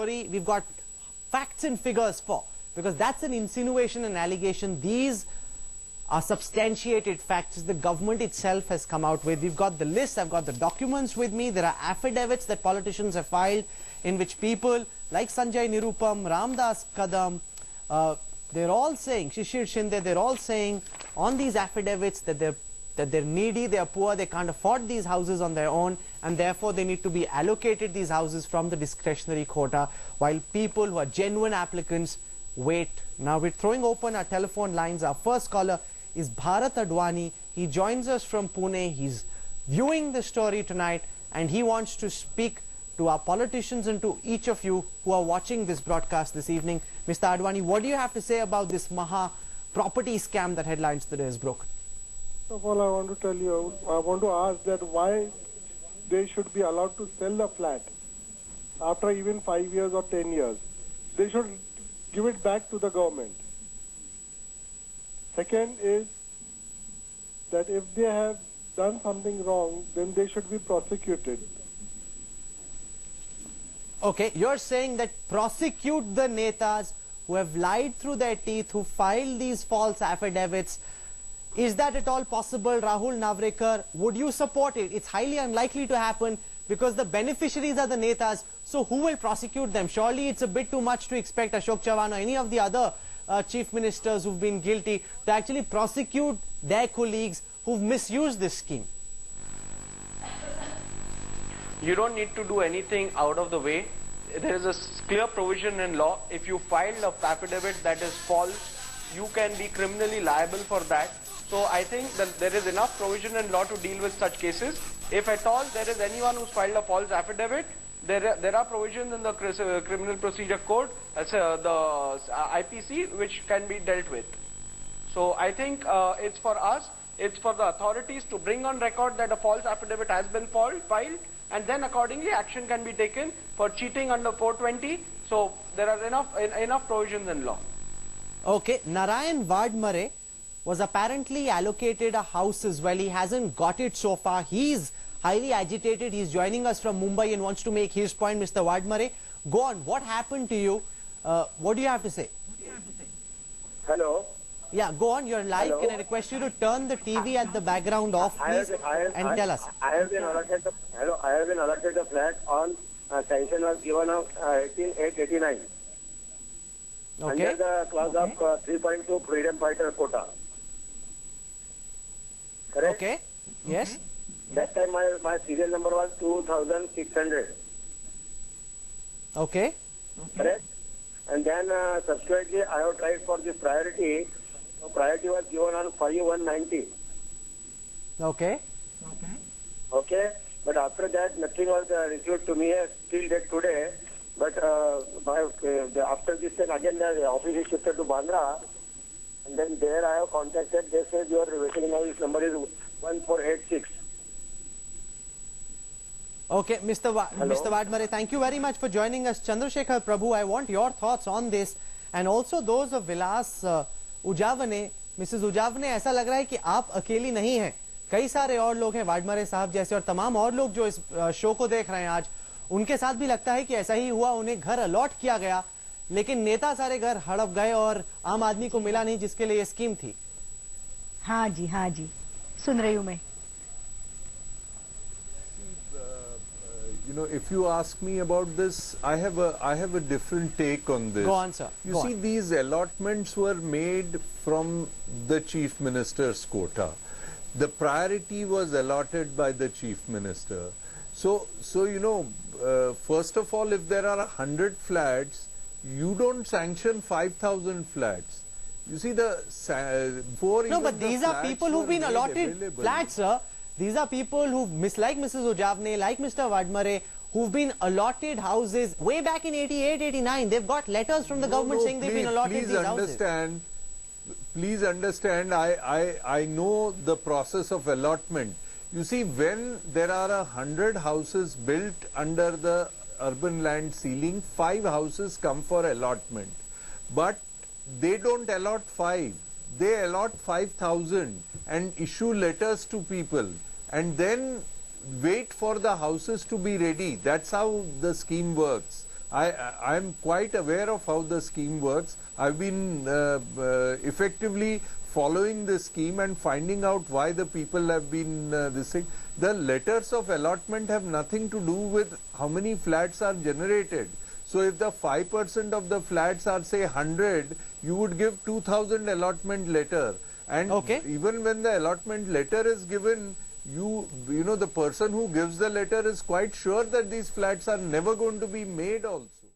story we've got facts and figures for, because that's an insinuation and allegation. These are substantiated facts the government itself has come out with. We've got the list, I've got the documents with me. There are affidavits that politicians have filed in which people like Sanjay Nirupam, Ramdas Kadam, they're all saying, Shishir Shinde, they're all saying on these affidavits that they're needy, they're poor, they can't afford these houses on their own, and therefore they need to be allocated these houses from the discretionary quota, while people who are genuine applicants wait. Now we're throwing open our telephone lines. Our first caller is Bharat Advani. He joins us from Pune. He's viewing the story tonight and he wants to speak to our politicians and to each of you who are watching this broadcast this evening. Mr. Advani, what do you have to say about this Maha property scam that Headlines Today has broken? First of all, I want to tell you, I want to ask that why they should be allowed to sell the flat after even 5 years or 10 years. They should give it back to the government. Second is that if they have done something wrong, then they should be prosecuted. Okay, you're saying that prosecute the netas who have lied through their teeth, who filed these false affidavits. Is that at all possible, Rahul Navrekar? Would you support it? It's highly unlikely to happen because the beneficiaries are the netas. So who will prosecute them? Surely it's a bit too much to expect Ashok Chavan or any of the other chief ministers who've been guilty to actually prosecute their colleagues who've misused this scheme. You don't need to do anything out of the way. There is a clear provision in law. If you file a affidavit that is false, you can be criminally liable for that. So I think that there is enough provision in law to deal with such cases. If at all there is anyone who's filed a false affidavit, there are provisions in the Criminal Procedure Code, the IPC, which can be dealt with. So I think it's for us, it's for the authorities to bring on record that a false affidavit has been filed, and then accordingly action can be taken for cheating under 420. So there are enough provisions in law. Okay, Narayan Vadmare was apparently allocated a house as well. He hasn't got it so far. He's highly agitated. He's joining us from Mumbai and wants to make his point. Mr. Vadmare, go on. What happened to you? What do you have to say? Hello. Yeah, go on. You're live. Hello. Can I request you to turn the TV at the background off, please, and tell us. I have been allotted the flat on sanction was given on 18/8/89. Okay. Under the clause of 3.2 freedom fighter quota. Correct? Okay. Yes. That time my serial number was 2600. Okay. Correct? And then subsequently I have tried for this priority. So priority was given on 5/1/90. Okay. Okay. But after that nothing was received to me till date today. But after this then again the office is shifted to Bandra. And then there I have contacted. They said your waiting notice number is 1486. Okay, Mr. Vadmare, thank you very much for joining us. Chandrasekhar Prabhu, I want your thoughts on this and also those of Vilas Ujavane. Mrs. Ujavane, ऐसा लग रहा है कि आप अकेली नहीं हैं. कई सारे और लोग हैं, वाडमरे साहब जैसे और तमाम और लोग जो इस शो को देख रहे हैं आज, उनके साथ भी लगता है कि ऐसा ही हुआ. उन्हें घर अलॉट किया गया, लेकिन नेता सारे घर हड़प गए और आम आदमी को मिला नहीं जिसके लिए ये स्कीम थी. हाँ जी, सुन रही हूँ मैं. You know, if you ask me about this, I have a different take on this. Go on, sir. You see, these allotments were made from the Chief Minister's quota. The priority was allotted by the Chief Minister. So you know, first of all, if there are 100 flats, you don't sanction 5,000 flats. You see no, but these are people who've been allotted flats, sir. These are people who, like Mrs. Ujavane, like Mr. Vadmare, who've been allotted houses way back in 88, 89. They've got letters from the government saying they've been allotted these houses. Please understand, I know the process of allotment. You see, when there are 100 houses built under the urban land ceiling, 5 houses come for allotment. But they don't allot 5. They allot 5,000 and issue letters to people and then wait for the houses to be ready. That's how the scheme works. I'm quite aware of how the scheme works. I've been effectively following the scheme and finding out why the people have been this thing. The letters of allotment have nothing to do with how many flats are generated. So if the 5% of the flats are say 100, you would give 2000 allotment letter. And even when the allotment letter is given, you know the person who gives the letter is quite sure that these flats are never going to be made also.